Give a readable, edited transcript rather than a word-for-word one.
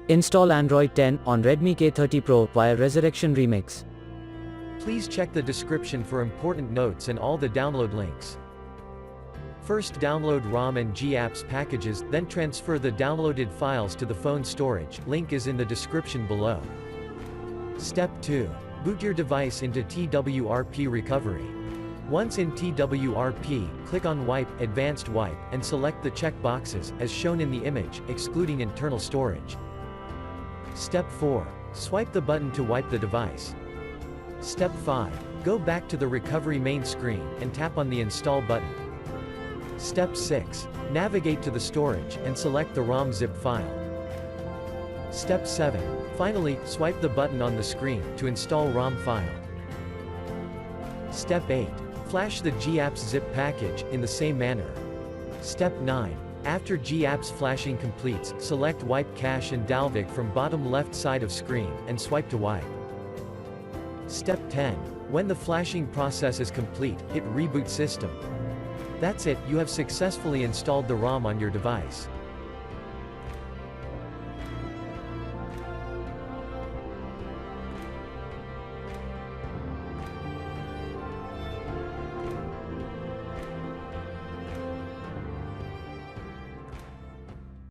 Install Android 10 on Redmi K30 Pro via Resurrection Remix. Please check the description for important notes and all the download links. First download ROM and GApps packages, then transfer the downloaded files to the phone storage, link is in the description below. Step 2. Boot your device into TWRP recovery. Once in TWRP, click on Wipe, Advanced Wipe, and select the check boxes, as shown in the image, excluding internal storage. Step 4. Swipe the button to wipe the device. Step 5. Go back to the recovery main screen, and tap on the Install button. Step 6. Navigate to the storage, and select the ROM zip file. Step 7. Finally, swipe the button on the screen, to install ROM file. Step 8. Flash the GApps zip package, in the same manner. Step 9. After GApps flashing completes, select Wipe Cache and Dalvik from bottom left side of screen, and swipe to wipe. Step 10. When the flashing process is complete, hit Reboot System. That's it, you have successfully installed the ROM on your device.